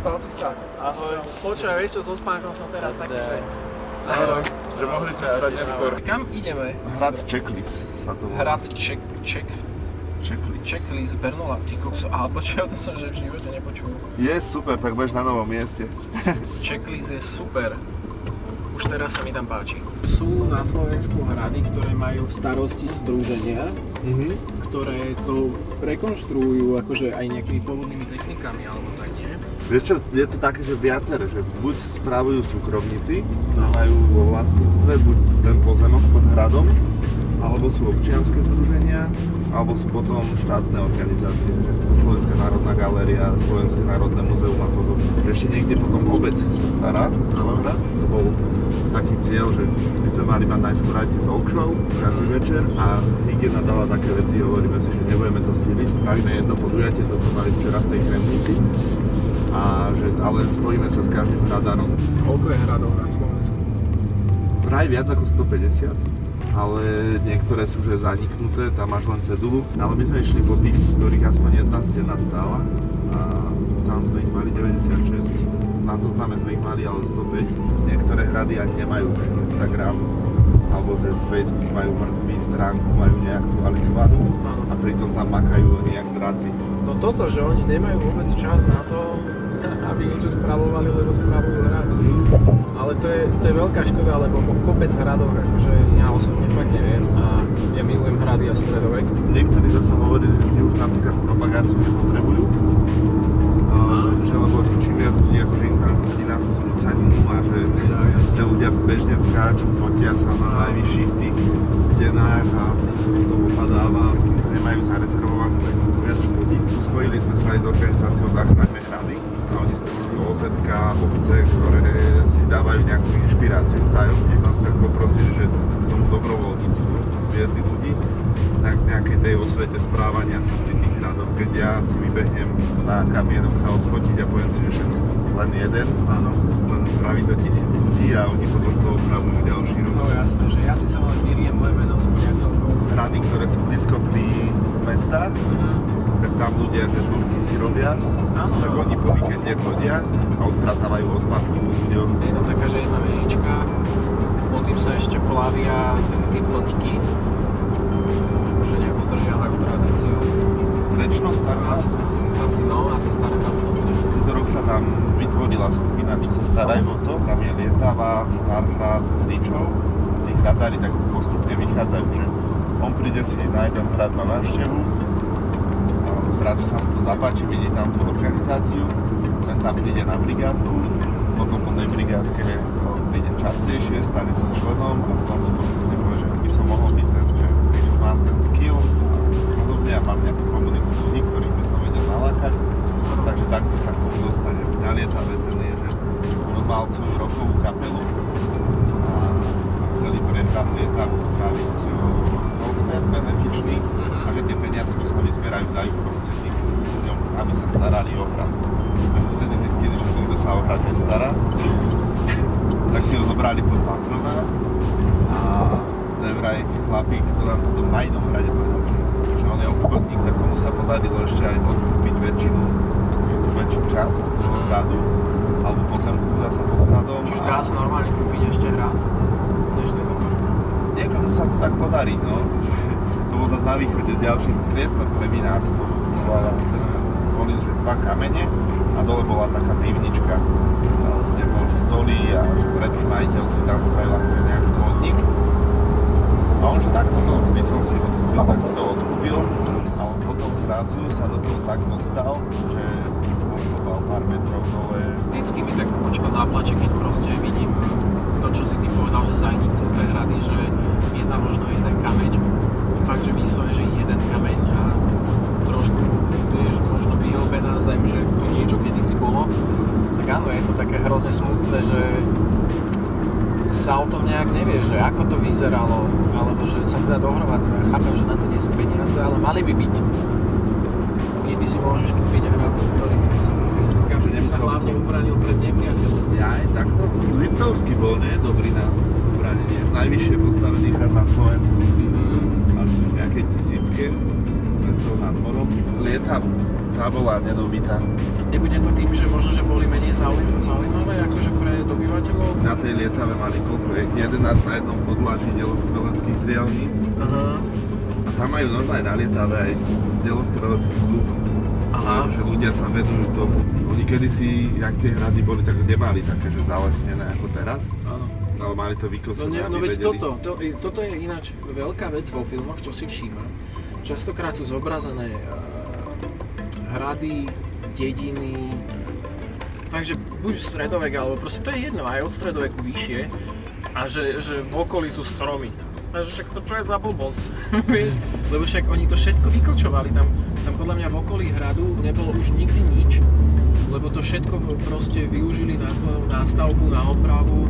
Vyspal si sa? Ahoj. Počúvaj, vieš čo, so spánkom som teraz taký, že... Ahoj. Že mohli sme hrať neskôr. Kam ideme? Hrad Checklist sa to volá. Hrad Checklist. Checklist Bernola, ty kokso. Aha, počuj, o tom som že v živote nepočul. Je super, tak budeš na novom mieste. Checklist je super. Už teraz sa mi tam páči. Sú na Slovensku hrady, ktoré majú v starosti združenia, ktoré to rekonštruujú akože aj nejakými pôvodnými technikami alebo tak, nie? Vieš čo, je to také, že viaceré, že buď spravujú súkromníci, majú vo vlastníctve buď ten pozemok pod hradom, alebo sú občianske združenia, alebo sú potom štátne organizácie, že Slovenská národná galéria, Slovenské národné múzeum a podobne. Ešte niekde potom obec sa stará o hrad. To bol taký cieľ, že my sme mali mať najskôr aj tie talk show každý večer a hygiena dala také veci, hovoríme si, že nebudeme to síliť, spravíme jedno podujatie, to sme mali včera v tej Kremnici. Ale spojíme sa s každým hradárom. Koľko je hradov na Slovensku? Vraj viac ako 150, ale niektoré sú že zaniknuté, tam máš len cedulu. Ale my sme išli po tých, ktorých aspoň jedna stena stála a tam sme ich mali 96. Na zozname sme ich mali ale 105. Niektoré hrady ani nemajú Instagram alebo že Facebook majú mŕtvý, stránku majú neaktualizovanú a pritom tam makajú oni jak draci. No toto, že oni nemajú vôbec čas na to, aby niečo spravovali, lebo spravujú hrad. Ale to je veľká škoda, lebo po kopec hradov, akože ja osobne fakt neviem a ja milujem hrady a stredovek. Niektorí zase hovorili, že už napríklad propagáciu nepotrebujú, že lebo čím viac ľudí akože internet chodí na tú zrúcaninu a že ste ľudia bežne skáču, fotia sa na najvyšších tých stenách a to opadáva, nemajú zarezervované, tak to viac škodí. Spojili sme sa aj s organizáciou Zachraňme hrady a oni stretli OZK, obce, ktoré si dávajú nejakú inšpiráciu vzájomne. Nás tak poprosili, že k tomu dobrovoľníctvu viedli ľudí na nejakej tej osvete správania sa pri tých hradoch, keď ja si vybehnem na kamienok sa odfotiť a poviem si, že všetko len jeden, len spraví to 1000 ľudí a oni potom to opravujú ďalší rok. No jasné, že ja si sa len vyriem moje meno s priateľkou. Hrady, ktoré sú blízko pri mestách, tak tam ľudia, že žúrky si robia, tak oni po víkende chodia a odpratávajú odpadky po ľuďoch. Je tam taká, že jedna venička, pod tým sa ešte plavia také tie plťky, akože nejak udržiavajú tradíciu. Strečno, Starhrad? Asi Starhrad to bude. Tento rok sa tam vytvorila skupina, čo sa starajú o to. Tam je Lietava, Starhrad, Hričov. Tí hradári tak postupne vychádzajú, že on príde si na jeden hrad na návštevu, zrazu sa mu to zapáči, vidí tam tú organizáciu, sem tam príde na brigádku, potom po tej brigádke príde častejšie, stane sa členom a potom si postupne povie, že by som mohol byť ten, že už mám ten skill a podobne a mám nejakú komunitu ľudí, ktorých by som vedel nalákať, takže takto sa k tomu dostane. Na Lietave ten je, že on mal svoju rokovú kapelu a chceli pre hrad Lietavu spraviť koncert benefičný a že tie peniaze, čo sa vyzbierajú, dajú proste tým ľuďom, aby sa starali o hrad. Vtedy zistili, že nikto sa o hrad nestará, tak si ho zobrali pod patronát a vraj chlapík, to nám potom na inom hrade povedal, že on je obchodník, tak tomu sa podarilo ešte aj odkúpiť väčšiu časť toho hradu alebo pozemku zasa pod hradom. Čiže dá sa normálne kúpiť ešte hrad v dnešnej dobe. Niekomu sa to tak podarí, no. To bol zase na východe ďalší priestor pre vinárstvo. Boli že 2 kamene a dole bola taká pivnička, kde boli stoly a že predtým majiteľ si tam spravil ako nejaký podnik. A on, že takto to by som si odkúpil, tak si to odkúpil. A on potom zrazu sa do toho tak dostal, že odkúpal pár metrov dole. Vždycky mi tak očko zaplače, keď proste vidím to, čo si ty povedal, že zaniknuté hrady, že je tam možno jeden kameň. Fakt, že vyslovene, že jeden kameň a trošku, vieš, možno vyhlbená zem, že tu niečo kedysi bolo. Tak áno, je to také hrozne smutné, že sa o tom nejak nevie, že ako to vyzeralo, alebo že sa teda dohromady, ja chápem, že na to nie sú peniaze, ale mali by byť. Keby si môžeš kúpiť hrad, ktorý by si sa kúpiť. Aby si sa hlavne ubranil pred nepriateľom. Ja aj takto. Liptovský bol, nie? Dobrý na ubranenie. Najvyššie postavený hrad na Slovensku. Asi v nejakej 1000 metrov nad morom. Lietava, tá bola nedobitá. Nebude to tým, že možno, že boli menej na tej lietave mali koľko je? 11 na jednom podlaží delostreleckých trielní. Aha. A tam majú normálne na lietave aj delostrelecký klub. Aha. Že ľudia sa venujú tomu. Oni kedysi, jak tie hrady boli, tak nemali také, že zalesnené ako teraz. Áno. Ale mali to No, vykosené, no aby veď vedeli. toto je ináč veľká vec vo filmoch, čo si všímam. Častokrát sú zobrazené hrady, dediny, takže buď stredovek, alebo proste to je jedno, aj od stredoveku vyššie a že v okolí sú stromy. A že však to čo je za blbosť, vieš? Lebo však oni to všetko vyklčovali, tam podľa mňa v okolí hradu nebolo už nikdy nič, lebo to všetko proste využili na to, na stavbu, na opravu,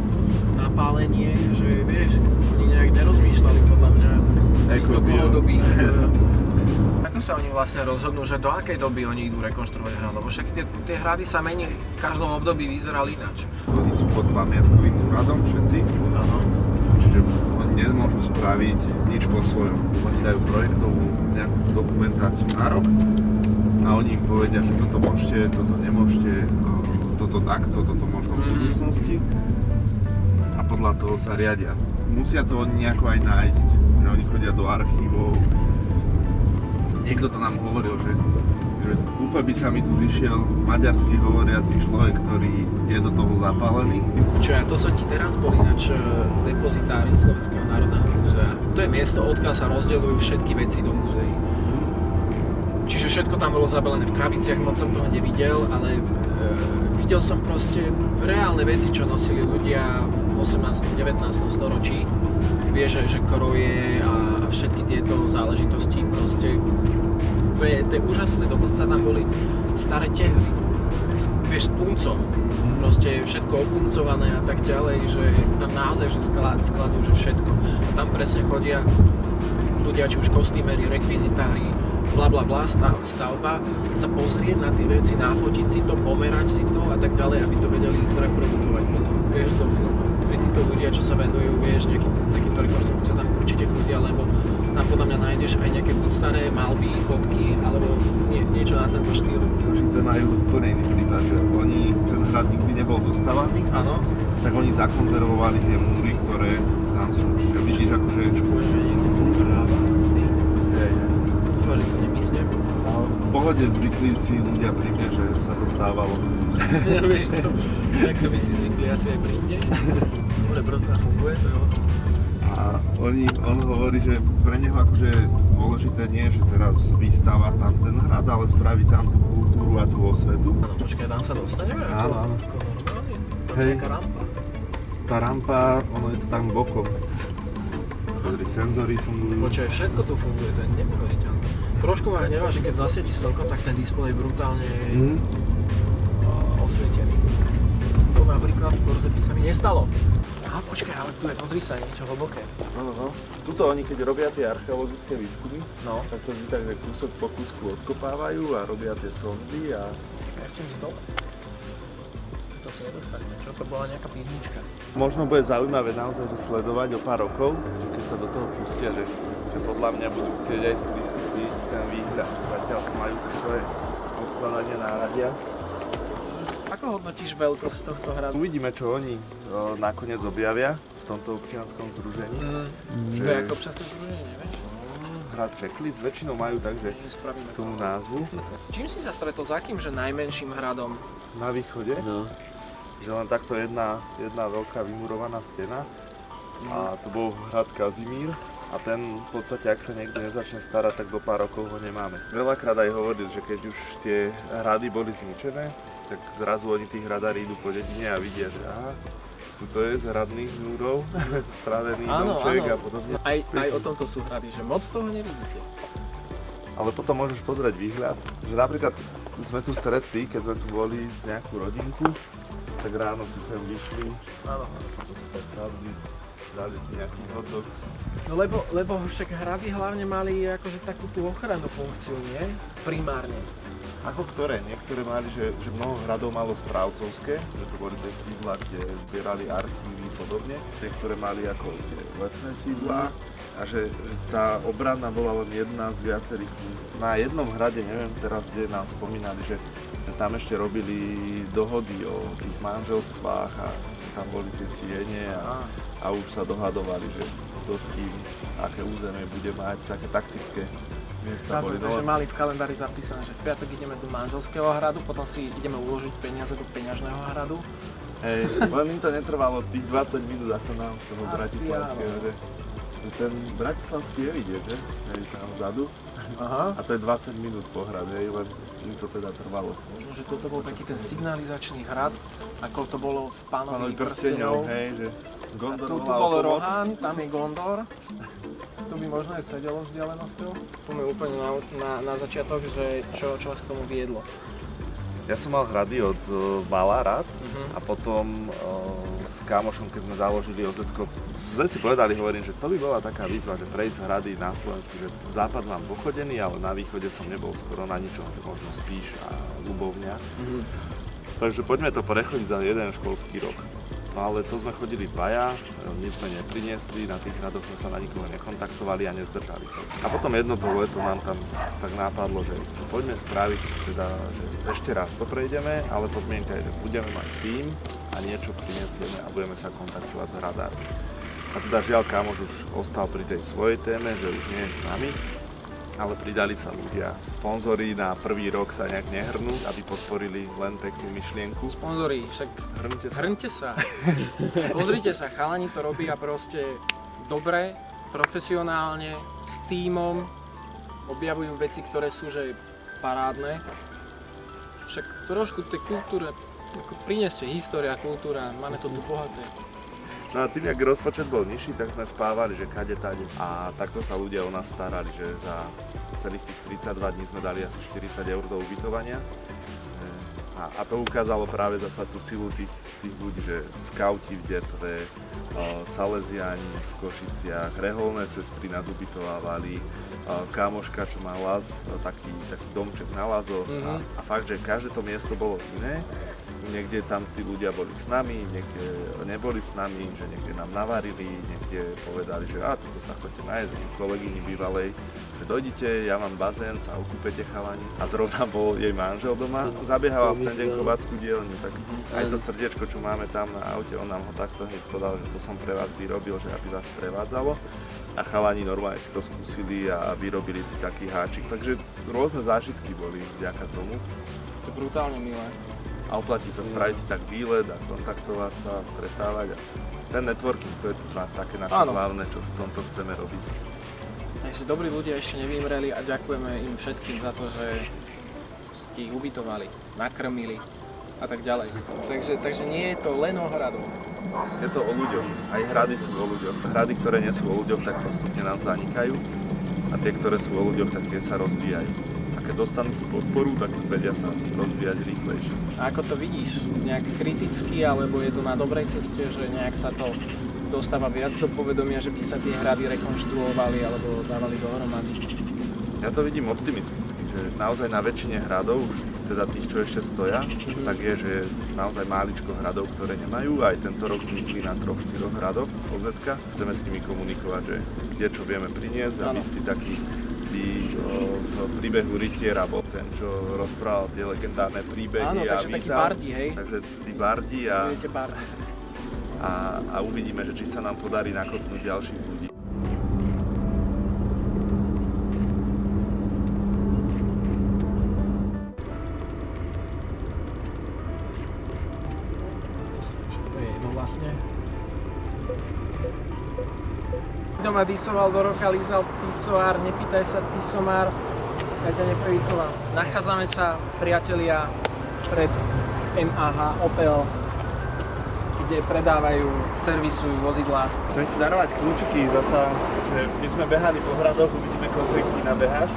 na pálenie, že vieš, oni nejak nerozmýšľali podľa mňa v týchto dlhodobých. Ako sa oni vlastne rozhodnú, že do akej doby oni idú rekonštruovať hrad? Lebo však tie hrady sa menili, v každom období vyzerali ináč. Oni sú pod pamiatkovým úradom všetci. Áno. Čiže oni nemôžu spraviť nič po svojom. Oni dajú projektovú nejakú dokumentáciu na rok a oni im povedia, že toto môžete, toto nemôžete, toto takto, toto možno v budúcnosti a podľa toho sa riadia. Musia to nejako aj nájsť, že oni chodia do archívov. Niekto to nám hovoril, že úplne by sa mi tu zišiel maďarský hovoriaci človek, ktorý je do toho zapálený. Čo ja, to som ti teraz bol ináč v depozitári Slovenského národného múzea. To je miesto, odkiaľ sa rozdeľujú všetky veci do múzeí. Čiže všetko tam bolo zabalené v krabiciach, moc som toho nevidel, ale videl som proste reálne veci, čo nosili ľudia v 18. 19. storočí. Vieš, že koroje a všetky tieto záležitosti proste to je úžasné, dokonca tam boli staré tehly, vieš, s puncom, proste všetko opuncované a tak ďalej, že tam naozaj, že skladujú, že všetko. A tam presne chodia ľudia, či už kostýmeri, rekvizitári, blablabla, stavba, sa pozrieť na tie veci, nafotiť si to, pomerať si to a tak ďalej, aby to vedeli zreprodukovať potom, vieš, do filmu. Títo ľudia, čo sa venujú, vieš, nejakým takýmto rekonštrukciám, tam určite chodia, lebo tam podľa mňa nájdeš aj nejaké buď staré malby, fotky, alebo niečo na tento štýl. Košice majú úplne iný prípad, že oni, ten hrad nikdy nebol dostávaný, Áno. tak oni zakonzervovali tie múry, ktoré tam sú. Čiže vidíš akože... Počkaj, niekde to práva asi. Hej. Sorry, to nemyslím. V pohode zvykli si ľudia pri mne, že sa to stávalo. Vieš čo, tak to by si zvykli asi aj pri mne. Dobre, proto funguje, to je o tom. A on hovorí, že pre neho akože dôležité nie je, že teraz vystáva tam ten hrad, ale spraví tam tú kultúru a tú osvetu. Áno, počkaj, tam sa dostaneme? Áno, áno. Ako normálne? Tam Hej. nejaká rampa. Tá rampa, ono je to tam bokom. Pozri, senzory fungujú. Počkaj, všetko tu funguje, to je neuveriteľné. Trošku ma hnevá, že keď zasvieti slnko, tak ten displej brutálne osvietený. To napríklad v Korze by sa mi nestalo. Počkaj, ale tu je, pozri sa, je niečo hlboké. No. Tuto oni, keď robia tie archeologické výskumy, No. tak to vždy tak, že kúsok po kúsku odkopávajú a robia tie sondy a... Ja chcem ísť dole. To sa nedostaneme, čo? To bola nejaká pivnička. Možno bude zaujímavé naozaj že sledovať o pár rokov, keď sa do toho pustia, že podľa mňa budú chcieť aj sprístupniť ten výhľad. Zatiaľ majú to svoje odkladanie náradia. Ako hodnotíš veľkosť tohto hradu? Uvidíme, čo oni nakoniec objavia v tomto občianskom združení. To je ako občianske združenie, vieš? Hrad checklist väčšinou majú tak, že Spravíme tomu názvu. Čím si sa stretol, za akým, že najmenším hradom? Na východe, že len takto jedna veľká vymurovaná stena a to bol hrad Kazimír a ten v podstate, ak sa niekto nezačne starať, tak do pár rokov ho nemáme. Veľakrát aj hovoril, že keď už tie hrady boli zničené, tak zrazu oni tí hradári idú po dedine a vidia, že aha, tuto je z hradných múrov spravený domček a podobne. Aj o tomto sú hrady, že moc toho nevidíte. Ale potom môžeš pozrieť výhľad, že napríklad sme tu stretli, keď sme tu boli nejakú rodinku, tak ráno si sem vyšli, Áno. tak sadli, dali si nejaký hotdog. No lebo však hrady hlavne mali akože takú tú ochrannú funkciu, nie? Primárne. Ako ktoré? Niektoré mali, že mnoho hradov malo správcovské, že to boli tie sídla, kde zbierali archívy a podobne. Niektoré mali ako tie letné sídla a že tá obrana bola len jedna z viacerých funkcií. Na jednom hrade, neviem teraz, kde nám spomínali, že Tam ešte robili dohody o tých manželstvách a tam boli tie siene a už sa dohadovali, že kto s kým, aké územie bude mať, také taktické miesta boli. Takže mali v kalendári zapísané, že v piatok ideme do manželského hradu, potom si ideme uložiť peniaze do peňažného hradu. Hej, len im to netrvalo tých 20 minút ako nám z toho Asi bratislavského, že ten bratislavský je vidieť, že? Hej, tam vzadu. Aha. A to je 20 minút po hrade, hej, len im to teda trvalo. Možno, že toto bol taký ten signalizačný hrad, ako to bolo v Pánovi Pánovi prsteňov. hej, že Gondor Tu volal bol o pomoc. Rohan, tam je Gondor. Tu by možno aj sedelo vzdialenosťou. Poďme úplne na začiatok, že čo vás k tomu viedlo. Ja som mal hrady od mala rád a potom s kamošom, keď sme založili OZ-ko, sme si povedali, hovorím, že to by bola taká výzva, že prejsť hrady na Slovensku, že západ mám pochodený, ale na východe som nebol skoro na ničom, že možno Spíš a Ľubovňa. Takže poďme to prechodiť za jeden školský rok. No ale to sme chodili dvaja, nič sme nepriniesli, na tých hradoch sme sa na nikoho nekontaktovali a nezdržali sa. A potom jedno to leto nám tam tak nápadlo, že poďme spraviť, teda, že ešte raz to prejdeme, ale podmienka je, že budeme mať tím a niečo prinesieme a budeme sa kontaktovať s hradármi. A teda žiaľ kamoš už ostal pri tej svojej téme, že už nie je s nami, ale pridali sa ľudia. Sponzori na prvý rok sa nejak nehrnú, aby podporili len peknú myšlienku. Sponzori, však hrnte sa. Pozrite sa, chalani to robia proste dobre, profesionálne, s tímom, objavujú veci, ktoré sú že parádne. Však trošku tej kultúre, ako prineste história, kultúra, máme to tu bohaté. No a tým, jak rozpočet bol nižší, tak sme spávali, že kade tade. A takto sa ľudia o nás starali, že za celých tých 32 dní sme dali asi 40 eur do ubytovania. A to ukázalo práve zasa tú silu tých ľudí, že skauti v Detve, Salesiáni v Košiciach, reholné sestry nás ubytovávali, kamoška, čo má Laz, taký domček na Lazoch. A fakt, že každé to miesto bolo iné. Niekde tam tí ľudia boli s nami, niekde neboli s nami, že niekde nám navarili, niekde povedali, že tuto sa chodite nájsť, kolegyni bývalej, že dojdite, ja mám bazén, sa okúpete chalani. A zrovna bol jej manžel doma, zabiehala v ten deň kovackú dielňu, tak aj to srdiečko, čo máme tam na aute, on nám ho takto hneď podal, že to som pre vás vyrobil, že aby vás prevádzalo. A chalani normálne si to skúsili a vyrobili si taký háčik, takže rôzne zážitky boli vďaka tomu. To je brutálne milé. A oplatí sa spraviť si tak výlet a kontaktovať sa a stretávať. A ten networking, to je také naše hlavné, čo v tomto chceme robiť. Takže dobrí ľudia ešte nevymreli a ďakujeme im všetkým za to, že ste ich ubytovali, nakrmili a tak ďalej. Takže nie je to len o hradoch. Je to o ľuďoch. Aj hrady sú o ľuďoch. Hrady, ktoré nie sú o ľuďoch, tak postupne nám zanikajú. A tie, ktoré sú o ľuďoch, tak tie sa rozvíjajú. Keď dostanú tú podporu, tak vedia sa rozvíjať rýchlejšie. A ako to vidíš? Nejak kriticky, alebo je to na dobrej ceste, že nejak sa to dostáva viac do povedomia, že by sa tie hrady rekonštruovali alebo dávali dohromady? Ja to vidím optimisticky, že naozaj na väčšine hradov, už teda tých, čo ešte stoja, tak je, že naozaj máličko hradov, ktoré nemajú. Aj tento rok vznikli na 3-4 hradoch OZ-ka. Chceme s nimi komunikovať, že kde čo vieme priniesť, aby tí takí v príbehu Rytiera bol ten, čo rozprával tie legendárne príbehy. Áno, takže taký bardi, hej? Takže tí bardi a uvidíme, že či sa nám podarí nakopnúť ďalších ľudí. To je jedno vlastne. Doma disoval do roka, lízal pisoár, nepýtaj sa tisomár, ja ťa neprevýchovám. Nachádzame sa, priatelia, pred MAH Opel, kde predávajú, servisujú vozidlá. Chcem ti darovať kľúčiky zasa, že my sme behali po hradoch, uvidíme, koľko ich ty nabeháš,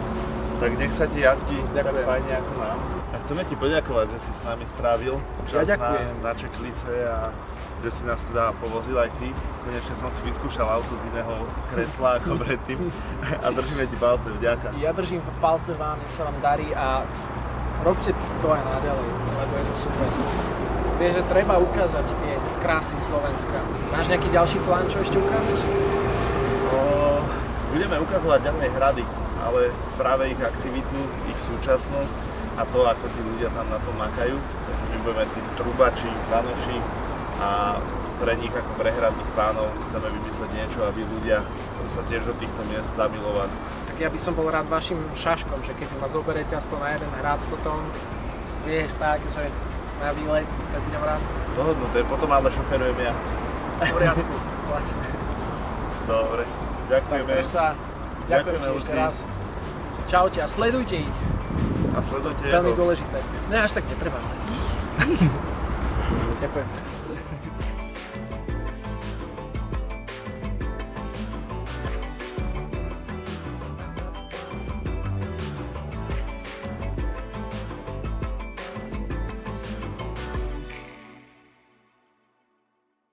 tak nech sa ti jazdí tak fajne ako nám. A chceme ti poďakovať, že si s nami strávil čas na čeklice a že si nás teda povozil aj ty. Konečne som si vyskúšal auto z iného kresla ako predtým a držíme ti palce, vďaka. Ja držím palce vám, nech sa vám darí a robte to aj naďalej, lebo je to super. Vieš, že treba ukázať tie krásy Slovenska. Máš nejaký ďalší plán, čo ešte ukážeš? Budeme ukazovať ďalej hrady, ale práve ich aktivitu, ich súčasnosť a to, ako tí ľudia tam na tom makajú. Takže my budeme tí trubači, kanoši a pre nich ako pre hradných pánov chceme vymyslieť niečo, aby ľudia sa tiež do týchto miest zamilovali. Tak ja by som bol rád vašim šaškom, že keby ma zoberete aspoň na jeden hrad potom, vieš, tak, že na výlet, tak budem rád. Dohodnuté, potom ale šoferujem ja. V poriadku, plačne. Dobre, ďakujeme. Tak sa, ďakujem ti ešte raz. Čaute a sledujte ich. A sledujte Veľmi jeho. dôležité. Ne, až tak netreba. Ďakujem.